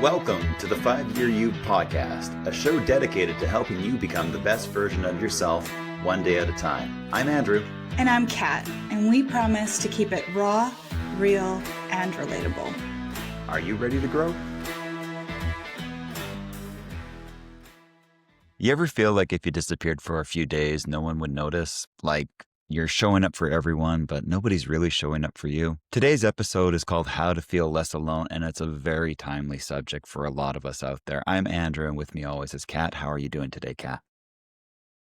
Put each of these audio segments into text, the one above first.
Welcome to the 5-Year You podcast, a show dedicated to helping you become the best version of yourself one day at a time. I'm Andrew. And I'm Kat, and we promise to keep it raw, real, and relatable. Are you ready to grow? You ever feel like if you disappeared for a few days, no one would notice? Like you're showing up for everyone, but nobody's really showing up for you? Today's episode is called How to Feel Less Alone, and it's a very timely subject for a lot of us out there. I'm Andrew, and with me always is Kat. How are you doing today, Kat?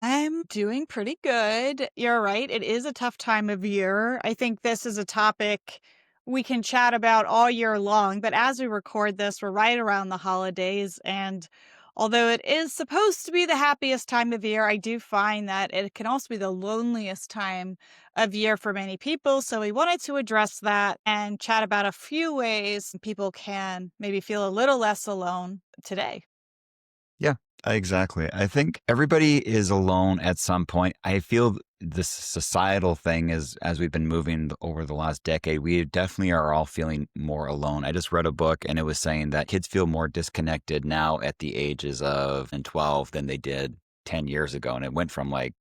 I'm doing pretty good. You're right. It is a tough time of year. I think this is a topic we can chat about all year long, but as we record this, we're right around the holidays. And although it is supposed to be the happiest time of year, I do find that it can also be the loneliest time of year for many people. So we wanted to address that and chat about a few ways people can maybe feel a little less alone today. Yeah, exactly. I think everybody is alone at some point. I feel this societal thing is, as we've been moving over the last decade, we definitely are all feeling more alone. I just read a book and it was saying that kids feel more disconnected now at the ages of 12 than they did 10 years ago. And it went from a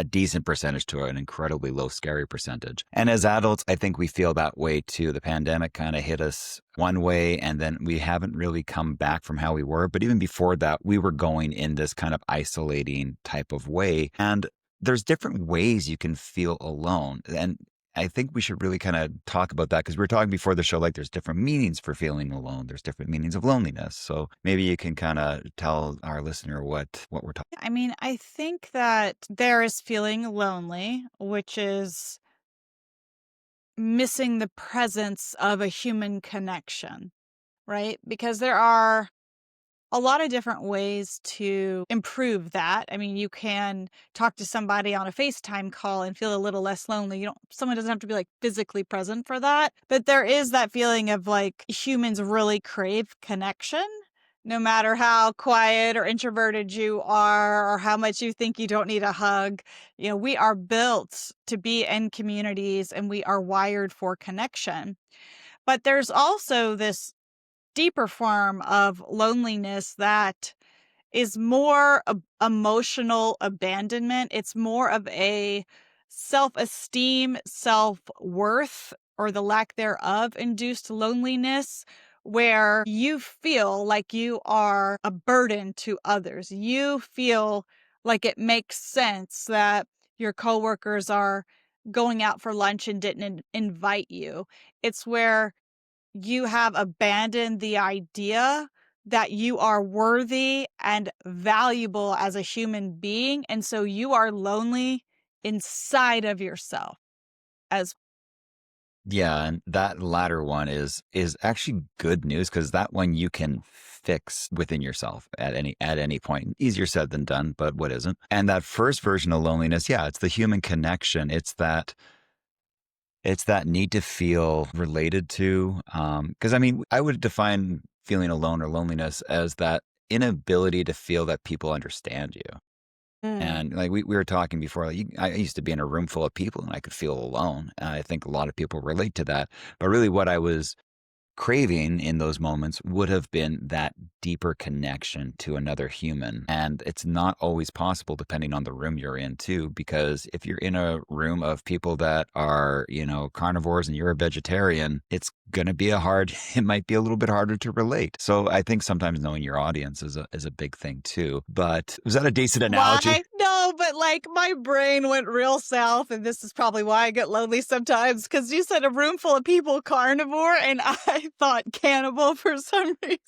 decent percentage to an incredibly low, scary percentage. And as adults, I think we feel that way too. The pandemic kind of hit us one way, and then we haven't really come back from how we were. But even before that, we were going in this kind of isolating type of way. And there's different ways you can feel alone. And I think we should really kind of talk about that, because we were talking before the show, like there's different meanings for feeling alone. There's different meanings of loneliness. So maybe you can kind of tell our listener what we're talking. I mean, I think that there is feeling lonely, which is missing the presence of a human connection, right? Because there are a lot of different ways to improve that. I mean, you can talk to somebody on a FaceTime call and feel a little less lonely. Someone doesn't have to be like physically present for that, but there is that feeling of like humans really crave connection. No matter how quiet or introverted you are or how much you think you don't need a hug, we are built to be in communities and we are wired for connection. But there's also this deeper form of loneliness that is more emotional abandonment. It's more of a self-esteem, self-worth, or the lack thereof induced loneliness, where you feel like you are a burden to others. You feel like it makes sense that your coworkers are going out for lunch and didn't invite you. It's where you have abandoned the idea that you are worthy and valuable as a human being. And so you are lonely inside of yourself as. Yeah, and that latter one is actually good news, because that one you can fix within yourself at any point. Easier said than done, but what isn't? And that first version of loneliness, yeah, it's the human connection. It's that need to feel related to. Because I would define feeling alone or loneliness as that inability to feel that people understand you. And like we were talking before, I used to be in a room full of people and I could feel alone. And I think a lot of people relate to that. But really what I was craving in those moments would have been that deeper connection to another human. And it's not always possible depending on the room you're in too, because if you're in a room of people that are, carnivores and you're a vegetarian, it might be a little bit harder to relate. So I think sometimes knowing your audience is a big thing too. But was that a decent analogy? No, but like my brain went real south, and this is probably why I get lonely sometimes, because you said a room full of people carnivore, and I thought cannibal for some reason.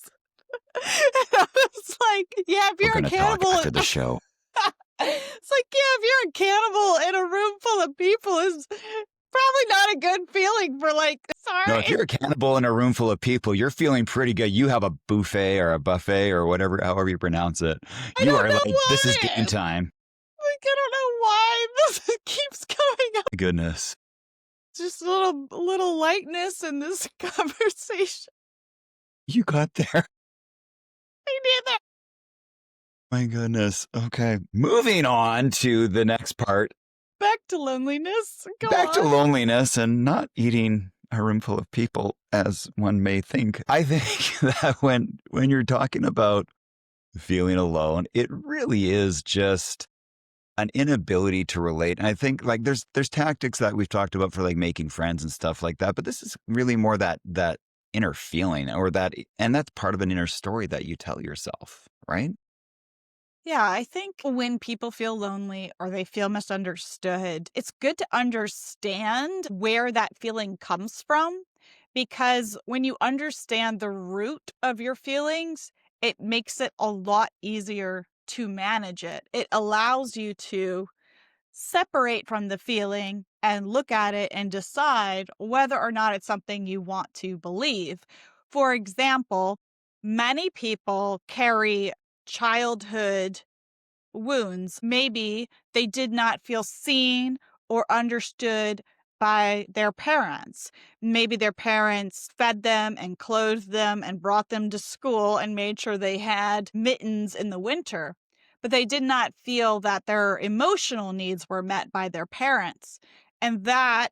And I was like, yeah, if you're a cannibal talk after the show. It's like, yeah, if you're a cannibal in a room full of people, is probably not a good feeling for sorry. No, if you're a cannibal in a room full of people, you're feeling pretty good. You have a buffet or however you pronounce it. You are like, this is game time. Like, I don't know why this keeps coming up. Goodness. Just a little lightness in this conversation. You got there. I did that. My goodness. Okay. Moving on to the next part. Back to loneliness. Back to loneliness and not eating a room full of people as one may think. I think that when you're talking about feeling alone, it really is just an inability to relate. And I think like there's tactics that we've talked about for like making friends and stuff like that, but this is really more that inner feeling or that, and that's part of an inner story that you tell yourself, right? Yeah, I think when people feel lonely or they feel misunderstood, it's good to understand where that feeling comes from because when you understand the root of your feelings, it makes it a lot easier to manage it. It allows you to separate from the feeling and look at it and decide whether or not it's something you want to believe. For example, many people carry childhood wounds. Maybe they did not feel seen or understood by their parents. Maybe their parents fed them and clothed them and brought them to school and made sure they had mittens in the winter. But they did not feel that their emotional needs were met by their parents. And that,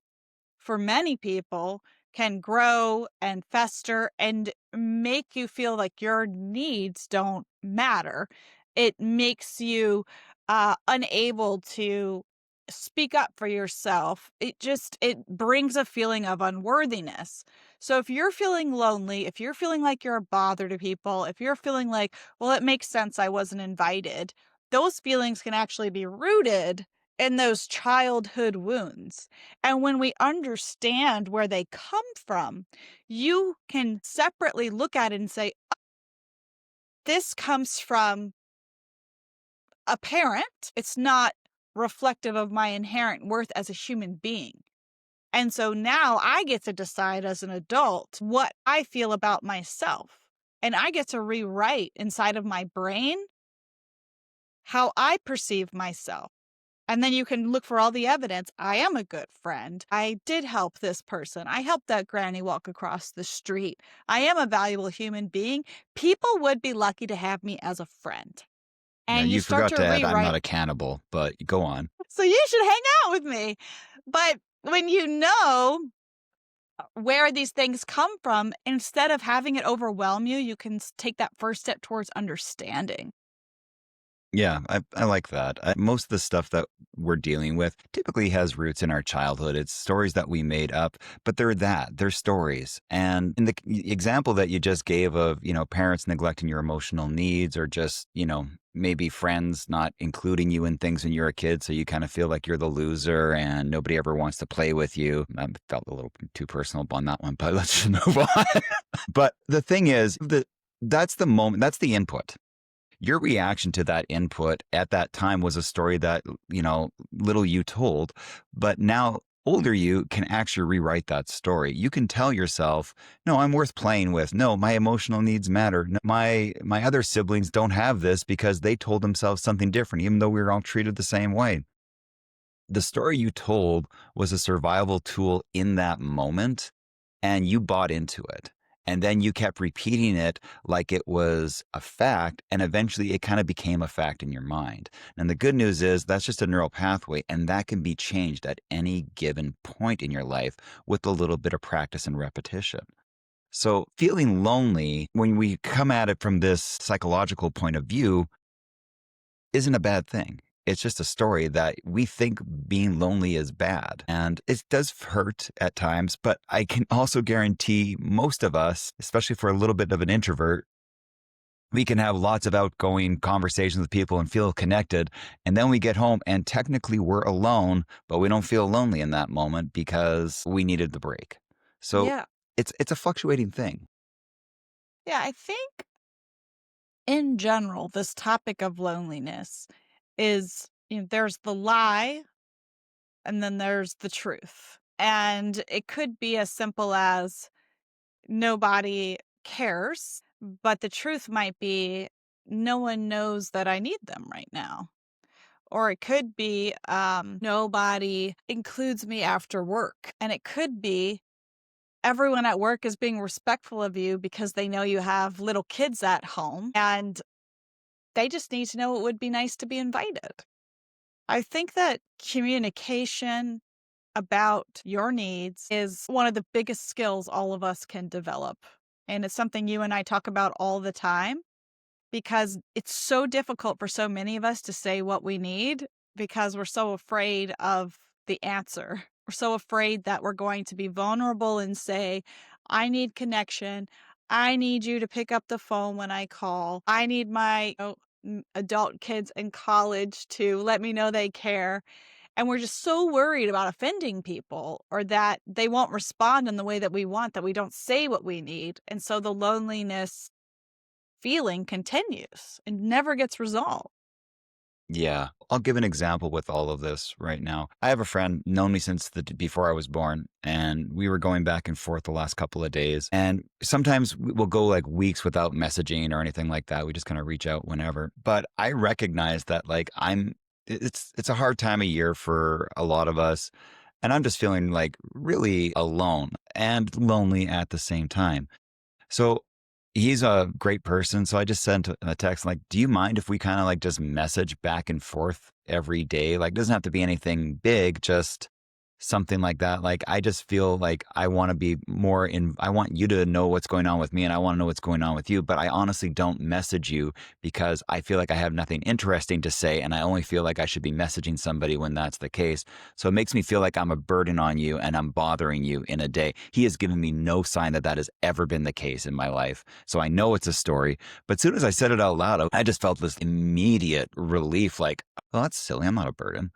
for many people, can grow and fester and make you feel like your needs don't matter. It makes you unable to speak up for yourself. It brings a feeling of unworthiness. So if you're feeling lonely, if you're feeling like you're a bother to people, if you're feeling like, well, it makes sense I wasn't invited, those feelings can actually be rooted in those childhood wounds. And when we understand where they come from, you can separately look at it and say, "Oh, this comes from a parent. It's not reflective of my inherent worth as a human being." And so now I get to decide as an adult what I feel about myself. And I get to rewrite inside of my brain how I perceive myself. And then you can look for all the evidence. I am a good friend. I did help this person. I helped that granny walk across the street. I am a valuable human being. People would be lucky to have me as a friend. Now And you you start forgot to to add I'm not rewrite. a cannibal, but go on. So you should hang out with me. But when you know where these things come from, instead of having it overwhelm you, you can take that first step towards understanding. Yeah, I like that. Most of the stuff that we're dealing with typically has roots in our childhood. It's stories that we made up, but they're stories. And in the example that you just gave of, parents neglecting your emotional needs or just, maybe friends not including you in things when you're a kid. So you kind of feel like you're the loser and nobody ever wants to play with you. I felt a little too personal on that one, but let's just move on. But the thing is that that's the moment, that's the input. Your reaction to that input at that time was a story that, little you told, but now older you can actually rewrite that story. You can tell yourself, no, I'm worth playing with. No, my emotional needs matter. No, my other siblings don't have this because they told themselves something different, even though we were all treated the same way. The story you told was a survival tool in that moment, and you bought into it. And then you kept repeating it like it was a fact, and eventually it kind of became a fact in your mind. And the good news is that's just a neural pathway, and that can be changed at any given point in your life with a little bit of practice and repetition. So, feeling lonely, when we come at it from this psychological point of view, isn't a bad thing. It's just a story that we think being lonely is bad. And it does hurt at times, but I can also guarantee most of us, especially for a little bit of an introvert, we can have lots of outgoing conversations with people and feel connected. And then we get home and technically we're alone, but we don't feel lonely in that moment because we needed the break. So Yeah. it's a fluctuating thing. Yeah. I think in general, this topic of loneliness is, there's the lie and then there's the truth. And it could be as simple as nobody cares, but the truth might be no one knows that I need them right now. Or it could be nobody includes me after work. And it could be everyone at work is being respectful of you because they know you have little kids at home and they just need to know it would be nice to be invited. I think that communication about your needs is one of the biggest skills all of us can develop. And it's something you and I talk about all the time because it's so difficult for so many of us to say what we need because we're so afraid of the answer. We're so afraid that we're going to be vulnerable and say, I need connection. I need you to pick up the phone when I call. I need my adult kids in college to let me know they care. And we're just so worried about offending people or that they won't respond in the way that we want, that we don't say what we need. And so the loneliness feeling continues and never gets resolved. Yeah. I'll give an example with all of this right now. I have a friend known me since before I was born, and we were going back and forth the last couple of days. And sometimes we'll go like weeks without messaging or anything like that. We just kind of reach out whenever. But I recognize that it's a hard time of year for a lot of us. And I'm just feeling like really alone and lonely at the same time. So he's a great person. So I just sent a text like, do you mind if we kind of like just message back and forth every day? Like, it doesn't have to be anything big, just something like that. Like, I just feel like I want to be more I want you to know what's going on with me and I want to know what's going on with you. But I honestly don't message you because I feel like I have nothing interesting to say. And I only feel like I should be messaging somebody when that's the case. So it makes me feel like I'm a burden on you and I'm bothering you in a day. He has given me no sign that that has ever been the case in my life. So I know it's a story. But as soon as I said it out loud, I just felt this immediate relief like, well, that's silly. I'm not a burden.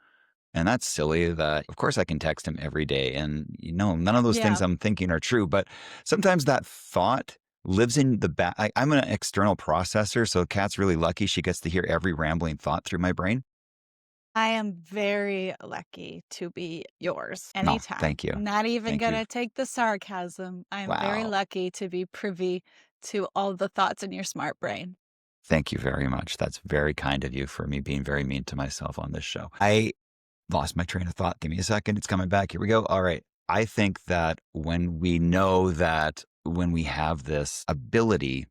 And that's silly that, of course, I can text him every day. And, none of those things I'm thinking are true. But sometimes that thought lives in the back. I'm an external processor. So Kat's really lucky. She gets to hear every rambling thought through my brain. I am very lucky to be yours Oh, anytime. thank you. Not even Thank going you. to take the sarcasm. I'm very Wow. lucky to be privy to all the thoughts in your smart brain. Thank you very much. That's very kind of you for me being very mean to myself on this show. I lost my train of thought. Give me a second. It's coming back. Here we go. All right. I think that when we have this ability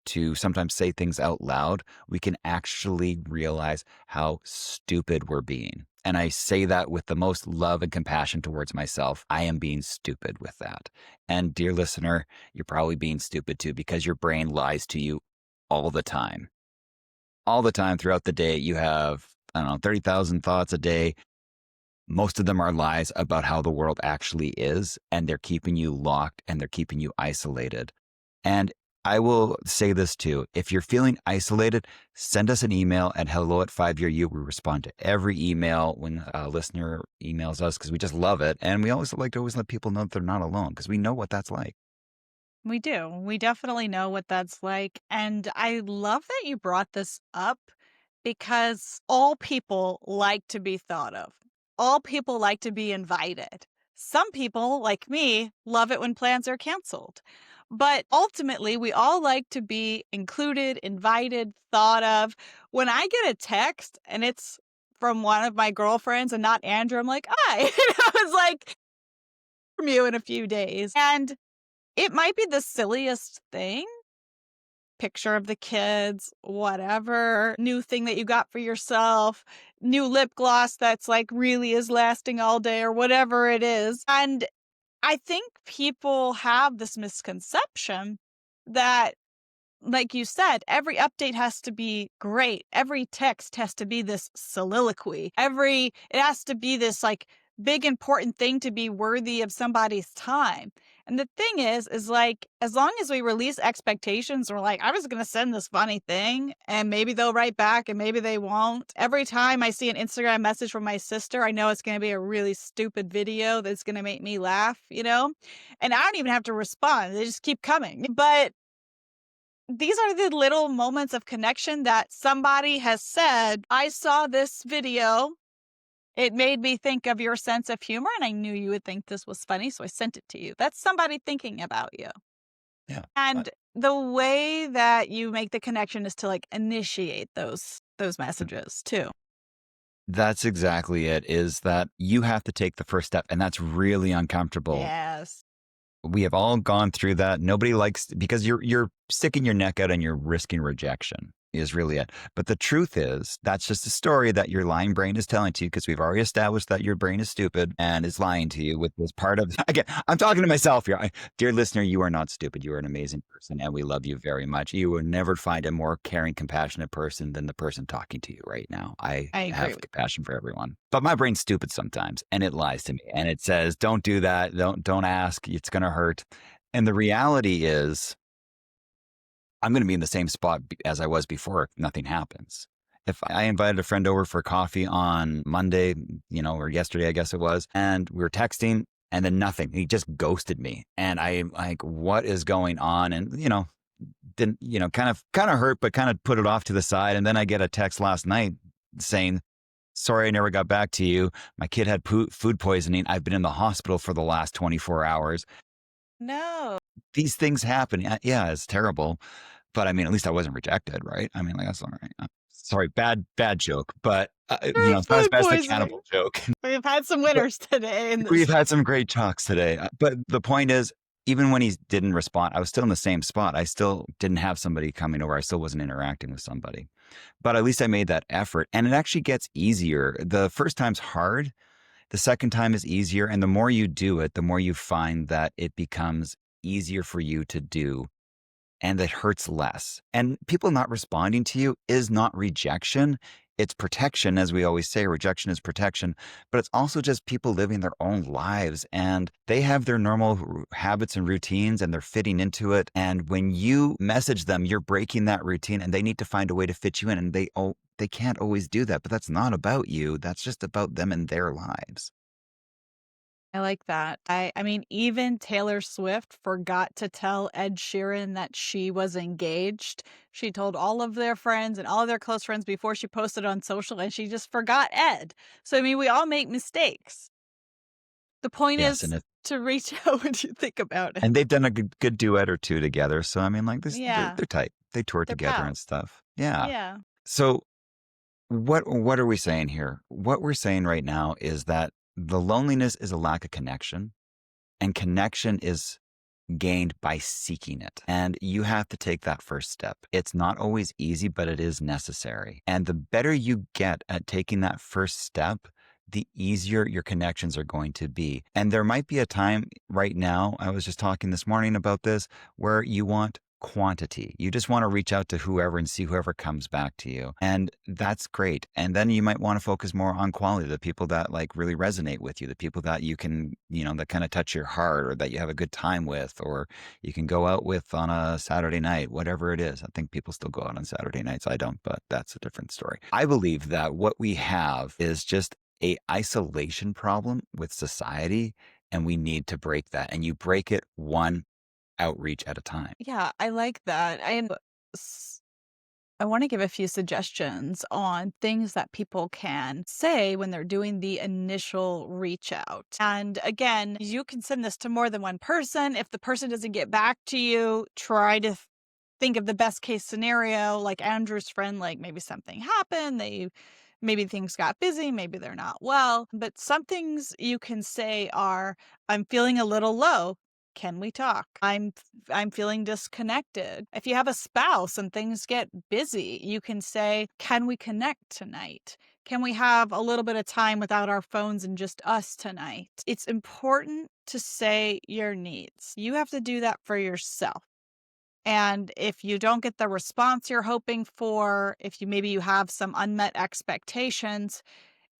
to sometimes say things out loud, we can actually realize how stupid we're being. And I say that with the most love and compassion towards myself. I am being stupid with that. And dear listener, you're probably being stupid too because your brain lies to you all the time. All the time throughout the day, you have, 30,000 thoughts a day. Most of them are lies about how the world actually is, and they're keeping you locked and they're keeping you isolated. And I will say this too. If you're feeling isolated, send us an email at hello@5yearyou. We respond to every email when a listener emails us because we just love it. And we always like to let people know that they're not alone because we know what that's like. We do. We definitely know what that's like. And I love that you brought this up because all people like to be thought of. All people like to be invited. Some people, like me, love it when plans are canceled. But ultimately, we all like to be included, invited, thought of. When I get a text and it's from one of my girlfriends and not Andrew, I'm like, hi. It's like, from you in a few days. And it might be the silliest thing. Picture of the kids, whatever, new thing that you got for yourself, new lip gloss that's like really is lasting all day or whatever it is. And I think people have this misconception that, like you said, every update has to be great. Every text has to be this soliloquy. It has to be this like big important thing to be worthy of somebody's time. And the thing is like, as long as we release expectations, we're like, I was going to send this funny thing and maybe they'll write back and maybe they won't. Every time I see an Instagram message from my sister, I know it's going to be a really stupid video that's going to make me laugh, And I don't even have to respond. They just keep coming. But these are the little moments of connection that somebody has said, I saw this video. It made me think of your sense of humor, and I knew you would think this was funny, so I sent it to you. That's somebody thinking about you. Yeah. And the way that you make the connection is to like initiate those messages too. That's exactly it, is that you have to take the first step. And that's really uncomfortable. Yes. We have all gone through that. Nobody likes, because you're sticking your neck out and you're risking rejection. is really it. But the truth is, that's just a story that your lying brain is telling to you because we've already established that your brain is stupid and is lying to you with this part of, again, I'm talking to myself here. Dear listener, you are not stupid. You are an amazing person and we love you very much. You will never find a more caring, compassionate person than the person talking to you right now. I I agree have with compassion for everyone. But my brain's stupid sometimes and it lies to me and it says, don't do that. Don't ask. It's going to hurt. And the reality is, I'm going to be in the same spot as I was before if nothing happens. If I invited a friend over for coffee on Monday, or yesterday, I guess it was, and we were texting and then nothing. He just ghosted me. And I'm like, what is going on? And, didn't, kind of hurt, but kind of put it off to the side. And then I get a text last night saying, sorry, I never got back to you. My kid had food poisoning. I've been in the hospital for the last 24 hours. No. These things happen. Yeah, it's terrible. But I mean, at least I wasn't rejected, right? I mean, like, that's all right. Sorry, bad joke. But, it's not as Food bad as the poisoning. cannibal joke. We've had some winners today. We've had some great talks today. But the point is, even when he didn't respond, I was still in the same spot. I still didn't have somebody coming over. I still wasn't interacting with somebody. But at least I made that effort. And it actually gets easier. The first time's hard. The second time is easier. And the more you do it, the more you find that it becomes easier for you to do and it hurts less. And people not responding to you is not rejection. It's protection. As we always say, rejection is protection, but it's also just people living their own lives and they have their normal habits and routines and they're fitting into it. And when you message them, you're breaking that routine and they need to find a way to fit you in. And they can't always do that, but that's not about you. That's just about them and their lives. I like that. I mean, even Taylor Swift forgot to tell Ed Sheeran that she was engaged. She told all of their friends and all of their close friends before she posted on social, and she just forgot Ed. So, I mean, we all make mistakes. The point Yes, is to reach out when you think about it. and they've done a good duet or two together. So I mean, like this, Yeah. they're tight. They tour They're together and pals. stuff. Yeah. Yeah. So what are we saying here? What we're saying right now is that the loneliness is a lack of connection, and connection is gained by seeking it. And you have to take that first step. It's not always easy, but it is necessary. And the better you get at taking that first step, the easier your connections are going to be. And there might be a time right now, I was just talking this morning about this, where you want quantity. You just want to reach out to whoever and see whoever comes back to you. And that's great. And then you might want to focus more on quality, the people that like really resonate with you, the people that you can, that kind of touch your heart or that you have a good time with, or you can go out with on a Saturday night, whatever it is. I think people still go out on Saturday nights. I don't, but that's a different story. I believe that what we have is just a isolation problem with society, and we need to break that. And you break it one outreach at a time. Yeah, I like that. I want to give a few suggestions on things that people can say when they're doing the initial reach out. And again, you can send this to more than one person. If the person doesn't get back to you, try to think of the best case scenario, like Andrew's friend, like maybe something happened, maybe things got busy, maybe they're not well. But some things you can say are, I'm feeling a little low. Can we talk? I'm feeling disconnected. If you have a spouse and things get busy, you can say, can we connect tonight? Can we have a little bit of time without our phones and just us tonight? It's important to say your needs. You have to do that for yourself. And if you don't get the response you're hoping for, if maybe you have some unmet expectations,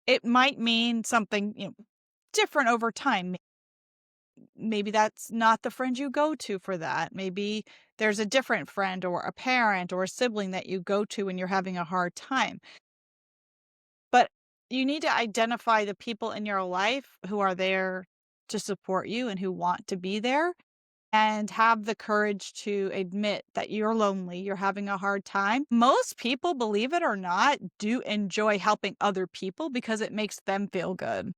it might mean something, different over time. Maybe that's not the friend you go to for that. Maybe there's a different friend or a parent or a sibling that you go to when you're having a hard time. But you need to identify the people in your life who are there to support you and who want to be there, and have the courage to admit that you're lonely, you're having a hard time. Most people, believe it or not, do enjoy helping other people because it makes them feel good.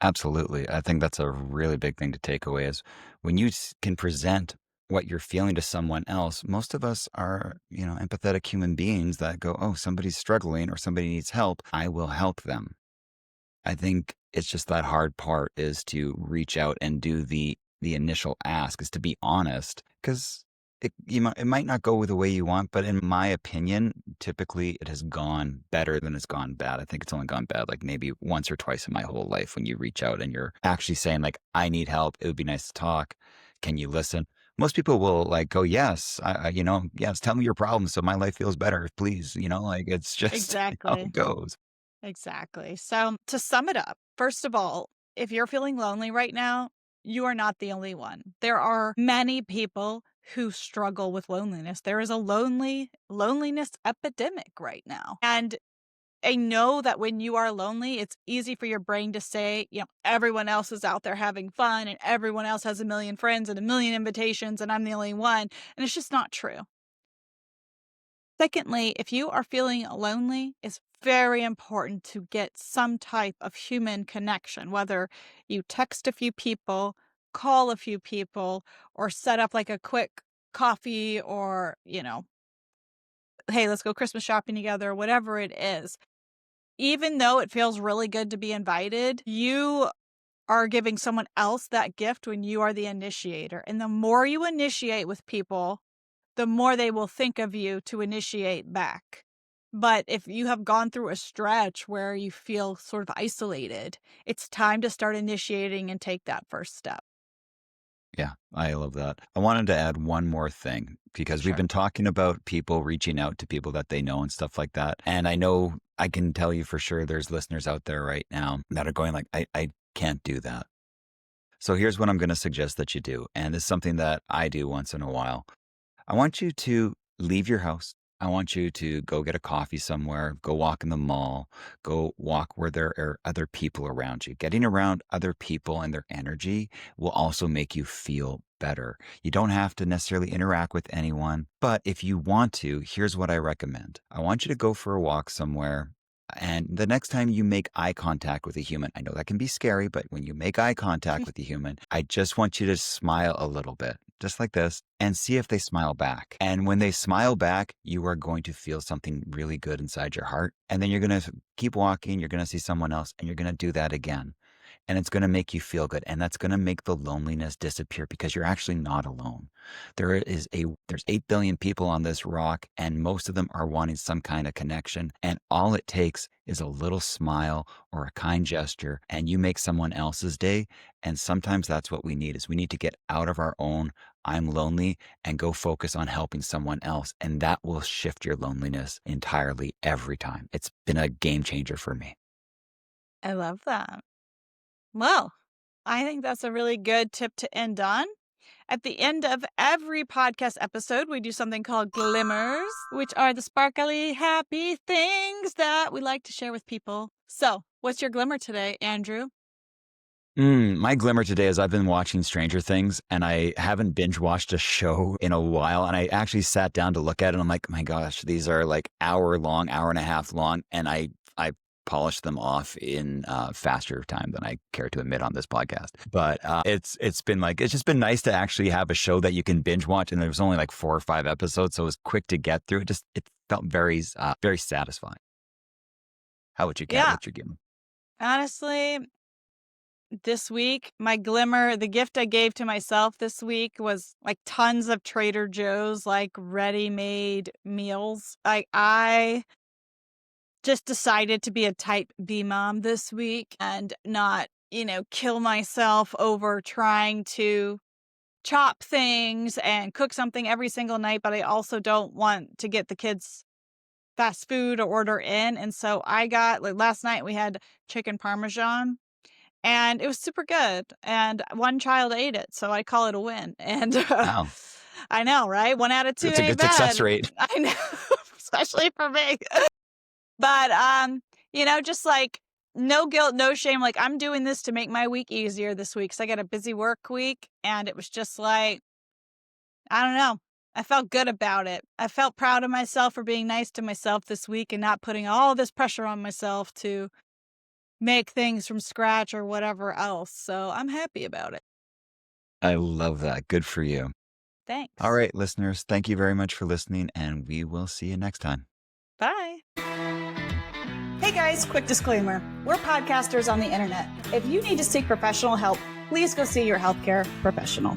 Absolutely. I think that's a really big thing to take away is when you can present what you're feeling to someone else. Most of us are, empathetic human beings that go, oh, somebody's struggling or somebody needs help. I will help them. I think it's just that hard part is to reach out and do the initial ask, is to be honest, because it might not go the way you want, but in my opinion, typically it has gone better than it's gone bad. I think it's only gone bad like maybe once or twice in my whole life when you reach out and you're actually saying like, I need help. It would be nice to talk. Can you listen? Most people will like go, yes, yes, tell me your problems so my life feels better, please. Like it's just how Exactly. it goes. Exactly. So to sum it up, first of all, if you're feeling lonely right now, you are not the only one. There are many people who struggle with loneliness. There is a loneliness epidemic right now. And I know that when you are lonely, it's easy for your brain to say, everyone else is out there having fun and everyone else has a million friends and a million invitations and I'm the only one. And it's just not true. Secondly, if you are feeling lonely, it's very important to get some type of human connection, whether you text a few people, call a few people, or set up like a quick coffee or, hey, let's go Christmas shopping together, whatever it is. Even though it feels really good to be invited, you are giving someone else that gift when you are the initiator. And the more you initiate with people, the more they will think of you to initiate back. But if you have gone through a stretch where you feel sort of isolated, it's time to start initiating and take that first step. Yeah, I love that. I wanted to add one more thing because we've Sure. been talking about people reaching out to people that they know and stuff like that. And I know I can tell you for sure there's listeners out there right now that are going like, I can't do that. So here's what I'm going to suggest that you do. And it's something that I do once in a while. I want you to leave your house. I want you to go get a coffee somewhere, go walk in the mall, go walk where there are other people around you. Getting around other people and their energy will also make you feel better. You don't have to necessarily interact with anyone, but if you want to, here's what I recommend. I want you to go for a walk somewhere. And the next time you make eye contact with a human, I know that can be scary, but when you make eye contact with a human, I just want you to smile a little bit, just like this, and see if they smile back. And when they smile back, you are going to feel something really good inside your heart. And then you're going to keep walking, you're going to see someone else, and you're going to do that again. And it's going to make you feel good. And that's going to make the loneliness disappear because you're actually not alone. There's 8 billion people on this rock, and most of them are wanting some kind of connection. And all it takes is a little smile or a kind gesture, and you make someone else's day. And sometimes that's what we need is we need to get out of our own I'm lonely and go focus on helping someone else. And that will shift your loneliness entirely every time. It's been a game changer for me. I love that. Well, I think that's a really good tip to end on. At the end of every podcast episode, we do something called glimmers, which are the sparkly, happy things that we like to share with people. So, what's your glimmer today, Andrew? My glimmer today is I've been watching Stranger Things and I haven't binge watched a show in a while. And I actually sat down to look at it and I'm like, my gosh, these are like hour and a half long. And I polished them off in faster time than I care to admit on this podcast. But it's just been nice to actually have a show that you can binge watch. And there was only like 4 or 5 episodes. So it was quick to get through. It felt very satisfying. How would you get? Yeah. What's your glimmer? Honestly, this week, my glimmer, the gift I gave to myself this week was like tons of Trader Joe's, like ready-made meals. I just decided to be a type B mom this week and not, kill myself over trying to chop things and cook something every single night. But I also don't want to get the kids fast food or order in. And so I got, like last night we had chicken Parmesan and it was super good. And one child ate it. So I call it a win. And Wow. I know, right? 1 out of 2 It's a ain't good bad. success rate. I know, especially for me. But, just like no guilt, no shame. Like I'm doing this to make my week easier this week. So I got a busy work week and it was just like, I don't know. I felt good about it. I felt proud of myself for being nice to myself this week and not putting all this pressure on myself to make things from scratch or whatever else. So I'm happy about it. I love that. Good for you. Thanks. All right, listeners, thank you very much for listening, and we will see you next time. Bye. Hey guys, quick disclaimer. We're podcasters on the internet. If you need to seek professional help, please go see your healthcare professional.